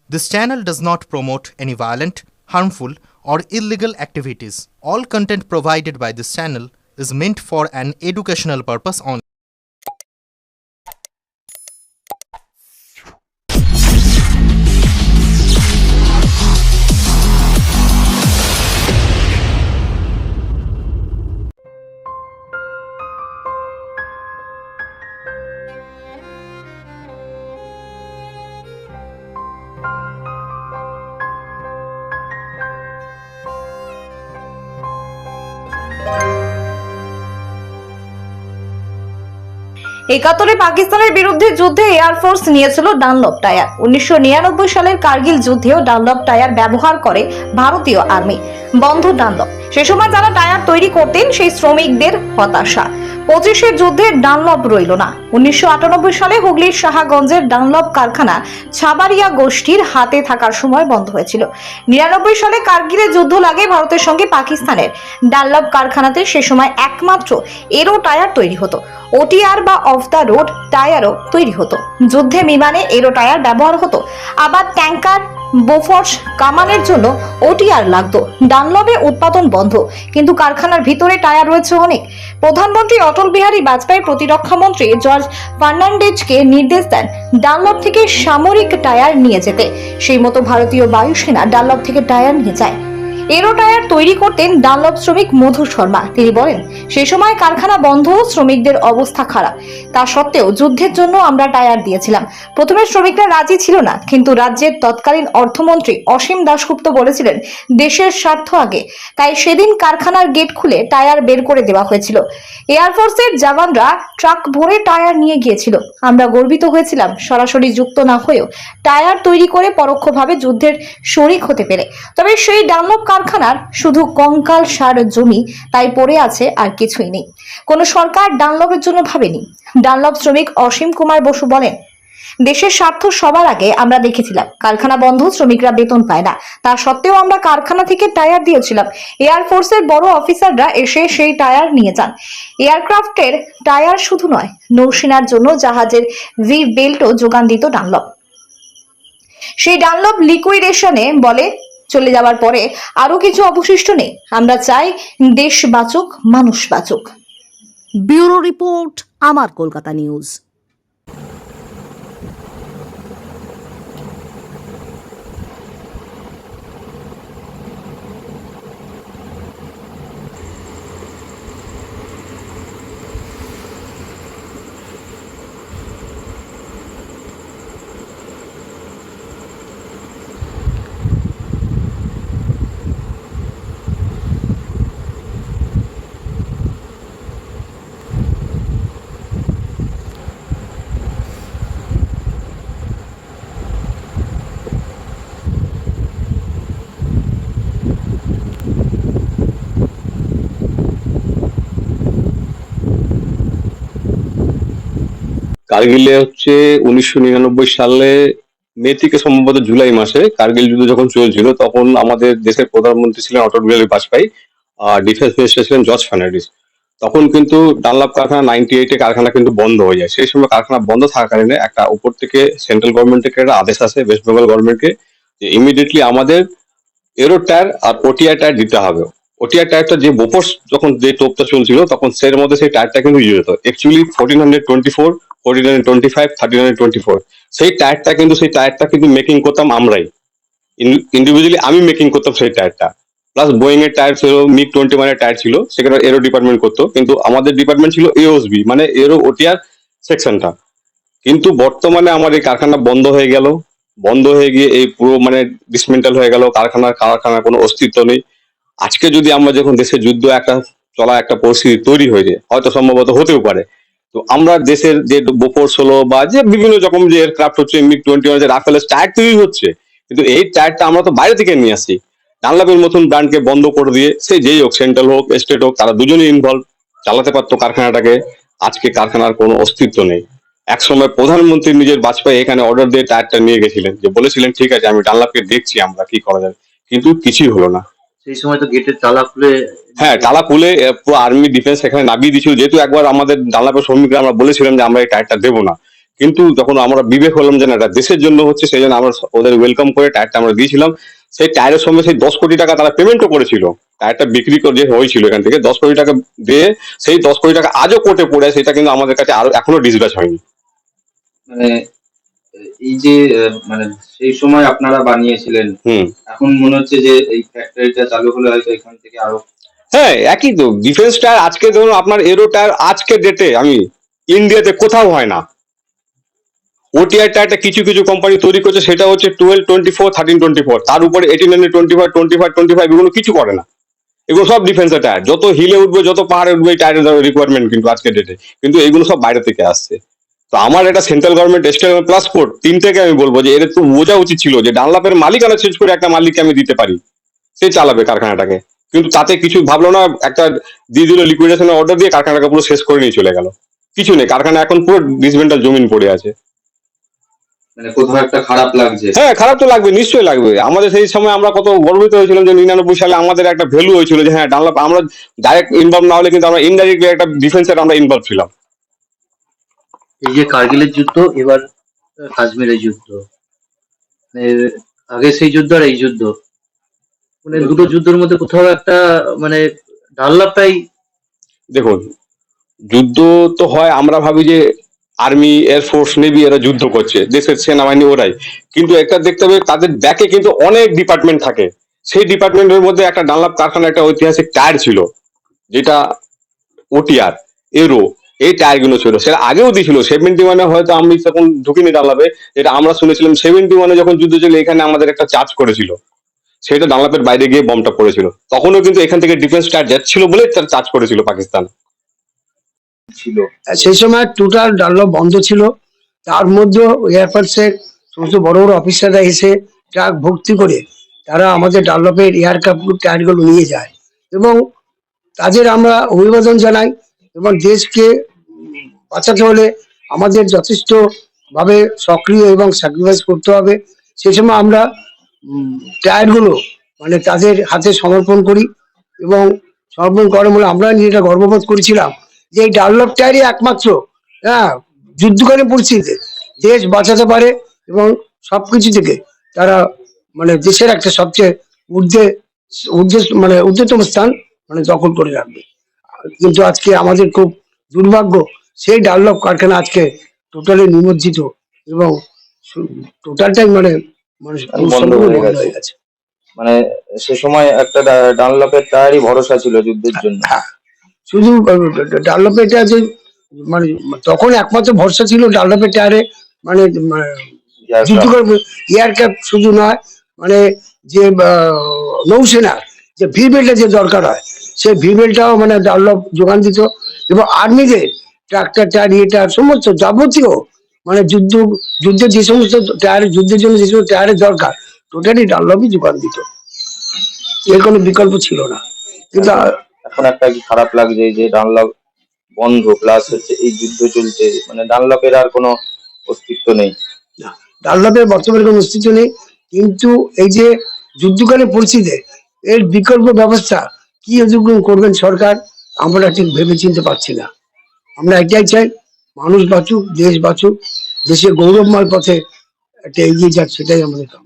This channel does not promote any violent, harmful, or illegal activities. All content provided by this channel is meant for an educational purpose only. একাত্তরে পাকিস্তানের বিরুদ্ধে যুদ্ধে air force নিয়েছিল Dunlop tyre. 1999 সালের Kargil যুদ্ধেও Dunlop tyre ব্যবহার করে ভারতীয় army. বন্ধ ডানলপ। সে সময় যারা টায়ার তৈরি করতেন সেই শ্রমিকদের হতাশা। 25-এর যুদ্ধে ডানলপ রইল না। 1998 সালে হুগলির সাহাগঞ্জের ডানলপ কারখানা ছাবারিয়া গোষ্ঠীর হাতে থাকার সময় বন্ধ হয়েছিল। 99 সালে কার্গিলের যুদ্ধ লাগে ভারতের সঙ্গে পাকিস্তানের। ডানলপ কারখানাতে সে সময় একমাত্র এরো টায়ার তৈরি হতো। ওটিআর বা অফ দ্য রোড টায়ারও তৈরি হতো। যুদ্ধে বিমানে এরো টায়ার ব্যবহার হতো। আবার ট্যাঙ্কার, বোফোর্স, কামানের জন্য ওটিআর লাগতো। ডানলপে উৎপাদন বন্ধ, কিন্তু কারখানার ভিতরে টায়ার রয়েছে অনেক। প্রধানমন্ত্রী অটল বিহারী বাজপেয়ী প্রতিরক্ষা মন্ত্রী জর্জ ফার্নান্ডেজকে নির্দেশ দেন ডানলপ থেকে সামরিক টায়ার নিয়ে যেতে। সেই মতো ভারতীয় বায়ুসেনা ডানলপ থেকে টায়ার নিয়ে যায়। এরো টায়ার তৈরি করতেন ডানলপ শ্রমিক মধু শর্মা। তিনি বলেন, সেই সময় কারখানা বন্ধ, শ্রমিকদের অবস্থা খারাপ। তা সত্ত্বেও যুদ্ধের জন্য আমরা টায়ার দিয়েছিলাম। প্রথমে শ্রমিকরা রাজি ছিল না, কিন্তু রাজ্যের তৎকালীন অর্থমন্ত্রী অসীম দাশগুপ্ত বলেছিলেন দেশের স্বার্থ আগে। তাই সেদিন কারখানার গেট খুলে টায়ার বের করে দেওয়া হয়েছিল। এয়ারফোর্সের জওয়ানরা ট্রাক ভরে টায়ার নিয়ে গিয়েছিল। আমরা গর্বিত হয়েছিলাম সরাসরি যুক্ত না হয়েও টায়ার তৈরি করে পরোক্ষভাবে যুদ্ধের শরিক হতে পেরে। তবে সেই ডানলপ কারখানার শুধু কঙ্কাল সার জমি তাই পড়ে আছে, আর কিছুই নেই। কোন সরকার ডানলপের জন্য ভাবেনি। ডানলপ শ্রমিক অসীম কুমার বসু বলেন, দেশের স্বার্থ সবার আগে আমরা দেখেছিলাম। কারখানা বন্ধ, শ্রমিকরা বেতন পায় না। তা সত্ত্বেও আমরা কারখানা থেকে টায়ার দিয়েছিলাম। এয়ারফোর্সের বড় অফিসাররা এসে সেই টায়ার নিয়ে যান। এয়ারক্রাফটের টায়ার শুধু নয়, নৌসেনার জন্য জাহাজের ভি বেল্টও যোগান দিত ডানলপ। সেই ডানলপ লিকুইডেশনে বলে চলে যাওয়ার পরে আরো কিছু অবশিষ্ট নেই। আমরা চাই দেশ বাঁচুক, মানুষ বাঁচুক। ব্যুরো রিপোর্ট, আমার কলকাতা নিউজ। কার্গিলে 1999 সালে মে থেকে সম্ভবত জুলাই মাসে কার্গিল যুদ্ধ যখন চলছিল, তখন আমাদের দেশের প্রধানমন্ত্রী ছিলেন অটল বিহারী বাজপেয়ী, আর ডিফেন্স মিনিস্টার ছিলেন জর্জ ফার্নান্ডিস। তখন কিন্তু ডানলপ কারখানা 98-এ কারখানা কিন্তু বন্ধ হয়ে যায়। সেই সময় কারখানা বন্ধ থাকাকালীন একটা উপর থেকে সেন্ট্রাল গভর্নমেন্ট থেকে একটা আদেশ আসে ওয়েস্ট বেঙ্গল গভর্নমেন্টকে যে ইমিডিয়েটলি আমাদের এরো টায়ার আর ওটিআর টায়ার দিতে হবে। ওটিআর টায়ারটা যে বোফোর্স যখন যে টোপটা চলছিল, তখন সের মধ্যে সেই টায়ারটা কিন্তু ইউজ হতো। অ্যাকচুয়ালি 1424, 1425, 1324 সেই টায়ারটা কিন্তু মেকিং করতাম আমরাই, ইন্ডিভিজুয়ালি আমি মেকিং করতাম সেই টায়ারটা। প্লাস বোয়িং এর টায়ার ছিল, মিগ 21 এর টায়ার ছিল, সেখানে এরো ডিপার্টমেন্ট করতো, কিন্তু আমাদের ডিপার্টমেন্ট ছিল এওএসবি, মানে এরো ওটিআর সেকশনটা। কিন্তু বর্তমানে আমার এই কারখানা বন্ধ হয়ে গেল। বন্ধ হয়ে গিয়ে এই পুরো মানে ডিসমেন্টাল হয়ে গেল। কারখানার কোনো অস্তিত্ব নেই। আজকে যদি আমরা যখন দেশের যুদ্ধ একটা পরিস্থিতি তৈরি হয়ে যায়, হয়তো সম্ভবত হতেও পারে, তো আমরা দেশের যে বোফোর্স হলো বা যে বিভিন্ন রকম যে এয়ারক্রাফট হচ্ছে, মিগ 21 যে রাফেলের টায়ার তৈরি হচ্ছে, কিন্তু এই টায়ারটা আমরা তো বাইরে থেকে নিয়ে আসি। ডানলপের মতন ব্র্যান্ডকে বন্ধ করে দিয়ে সে যেই হোক, সেন্ট্রাল হোক, স্টেট হোক, তারা দুজনেই ইনভলভ, চালাতে পারতো কারখানাটাকে। আজকে কারখানার কোনো অস্তিত্ব নেই। একসময় প্রধানমন্ত্রী নিজের বাজপেয়ী এখানে অর্ডার দিয়ে টায়ারটা নিয়ে গেছিলেন, যে বলেছিলেন ঠিক আছে আমি ডানলপকে দেখছি আমরা কি করা যাবে, কিন্তু কিছুই হলো না। সেই সময় তো গেটের তালা খুলে হ্যাঁ, তালা খুলে পুরো আর্মি ডিফেন্স এখানে নামিয়ে দিয়েছিল। যেহেতু একবার আমাদের ডানলপের শ্রমিকরা আমরা বলেছিলাম যে আমরা এই টায়ারটা দেবো না, কিন্তু যখন আমরা বিবেক হলাম যে না এটা দেশের জন্য হচ্ছে, সেই জন্য আমরা ওদের ওয়েলকাম করে টায়ারটা আমরা দিয়েছিলাম। সেই টায়ারের সঙ্গে সেই 10 কোটি টাকা তারা পেমেন্টও করেছিল। টায়ারটা বিক্রি করে যে হয়েছিল এখান থেকে 10 কোটি টাকা দিয়ে, সেই 10 কোটি টাকা আজও কোর্টে পড়ে আছে, সেটা কিন্তু আমাদের কাছে আরো এখনো ডিসব্যাচ হয়নি। মানে এই যে মানে সেই সময় আপনারা বানিয়েছিলেন, এখন মনে হচ্ছে যে এই ফ্যাক্টরিটা চালু হলে হয়তো এখান থেকে আরো। হ্যাঁ, একই তো ডিফেন্স টায়ার। আজকে ধরুন আপনার এরো টায়ার আজকে ডেটে আমি ইন্ডিয়াতে কোথাও হয় না। ওটিআই টায়ারটা কিছু কিছু কোম্পানি তৈরি করছে, সেটা হচ্ছে 12, 24, 13, 24, তার উপরে 18, 25, 25, 25 এগুলো কিছু করে না। এগুলো সব ডিফেন্সের টায়ার। যত হিলে উঠবে, যত পাহাড়ে উঠবে, এই টায়ারের রিকোয়ারমেন্ট কিন্তু আজকে ডেটে, কিন্তু এগুলো সব বাইরে থেকে আসছে। তো আমার এটা central government, state plus court, তিনটাকে আমি বলবো যে এর একটু বোঝা উচিত ছিল যে ডানলপের মালিকানা চেঞ্জ করে একটা মালিককে আমি দিতে পারি, সে চালাবে কারখানাটাকে। কিন্তু তাতে কিছু ভাবলো না, একটা দিয়ে দিল লিকুইডেশনের অর্ডার দিয়ে, কারখানাটাকে পুরো শেষ করে নিয়ে চলে গেল। কিছু নেই, কারখানা এখন পুরো ডিসমেন্টাল জমিন পড়ে আছে। মানে কোথাও একটা খারাপ লাগছে। হ্যাঁ, খারাপ তো লাগবে, নিশ্চয়ই লাগবে। আমাদের সেই সময় আমরা কত গর্বিত হয়েছিলাম যে 99 সালে আমাদের একটা ভ্যালু হয়েছিল যে হ্যাঁ ডানলপ, আমরা ডাইরেক্ট ইনভলভ না হলে কিন্তু আমরা ইনডাইরেক্টলি একটা ডিফেন্সের আমরা ইনভলভ ছিলাম। এই যে কার্গিলের যুদ্ধ, এবার কাশ্মীরের যুদ্ধ, মানে আগে সেই যুদ্ধ আর এই যুদ্ধ, মানে দুটো যুদ্ধের মধ্যে কোথাও একটা মানে ডানলপটাই। দেখুন, যুদ্ধ তো হয়, আমরা ভাবি যে আর্মি, এয়ারফোর্স, নেভি এরা যুদ্ধ করছে, দেশের সেনাবাহিনী ওরাই, কিন্তু একটা দেখতে হবে তাদের ব্যাকে কিন্তু অনেক ডিপার্টমেন্ট থাকে। সেই ডিপার্টমেন্টের মধ্যে একটা ডানলপ কারখানা একটা ঐতিহাসিক টায়ার ছিল, যেটা ওটিআর, এরো, এই টায়ার গুলো ছিল। সেটা আগেও দিয়েছিল 71-এ, হয়তো আমি তখন ঢুকিনি ডানলপে। যেটা আমরা শুনেছিলাম 71-এ যখন যুদ্ধ ছিল, এখানে আমাদের একটা চার্জ করেছিল, সেটা ডানলপের বাইরে গিয়ে বমটা পড়েছিল। তখনও কিন্তু এখান থেকে ডিফেন্স টায়ার যাচ্ছিল বলে তার চার্জ করেছিল পাকিস্তান। ছিল সেই সময় টোটাল ডানলপ বন্ধ ছিল। তার মধ্যে এয়ারফোর্সের সমস্ত বড় বড় অফিসাররা এসে ট্রাক ভর্তি করে তারা আমাদের ডানলপের এয়ারক্রাফট টায়ারগুলো নিয়ে যায়, এবং তাদের আমরা অভিবাদন জানাই। এবং দেশকে বাঁচাতে হলে আমাদের যথেষ্ট ভাবে সক্রিয় এবং স্যাক্রিফাইস করতে হবে। সেই সময় আমরা টায়ারগুলো মানে তাদের হাতে সমর্পণ করি, এবং সমর্পণ করার বলে আমরা নিজেরা গর্ববোধ করেছিলাম যে এই ডানলপ টায়ারই একমাত্র হ্যাঁ যুদ্ধকালীন পরিস্থিতিতে দেশ বাঁচাতে পারে, এবং সবকিছু থেকে তারা মানে দেশের একটা সবচেয়ে ঊর্ধ্বে ঊর্ধ্বে মানে ঊর্ধ্বতম স্থান মানে দখল করে রাখবে। কিন্তু আজকে আমাদের খুব দুর্ভাগ্য, সেই ডানলপ কারখানা আজকে টোটালি নিমজ্জিত, এবং টোটালটাই মানে মানুষ বন্ধ হয়ে গেছে। মানে সে সময় একটা ডানলপের টায়ারই ভরসা ছিল যুদ্ধের জন্য। শুধু ডানলপের টায়ার যে মানে তখন একমাত্র ভরসা ছিল ডানলপের টায়ারে, মানে যুদ্ধ এয়ারক্রাফট শুধু নয়, মানে যে নৌসেনা যে ভিবেলটা যে দরকার হয়, সেই ভিবেলটাও মানে ডানলপ যোগান দিত। এবং আর্মিদের ট্রাক্টর টায়ার, টায়ার সমস্ত যাবতীয় মানে যুদ্ধের যে সমস্ত টায়ার, যুদ্ধের জন্য যে সমস্ত টায়ারের দরকার, টোটালি ডানলপই যোগান দিত, এর কোনো বিকল্প ছিল না। কিন্তু এখন একটা কি খারাপ লাগছে যে ডানলপ বন্ধ, প্লাস হচ্ছে এই যুদ্ধ চলছে, মানে ডানলপের আর কোনো অস্তিত্ব নেই। ডানলপের বর্তমানে কোনো অস্তিত্ব নেই। কিন্তু এই যে যুদ্ধকালীন পরিস্থিতিতে এর বিকল্প ব্যবস্থা কি করবেন সরকার, আমরা ঠিক ভেবে চিনতে পারছি না। আমরা এটাই চাই, মানুষ বাঁচুক, দেশ বাঁচুক, দেশের গৌরবময় পথে একটা এগিয়ে যাক, সেটাই আমাদের কাম।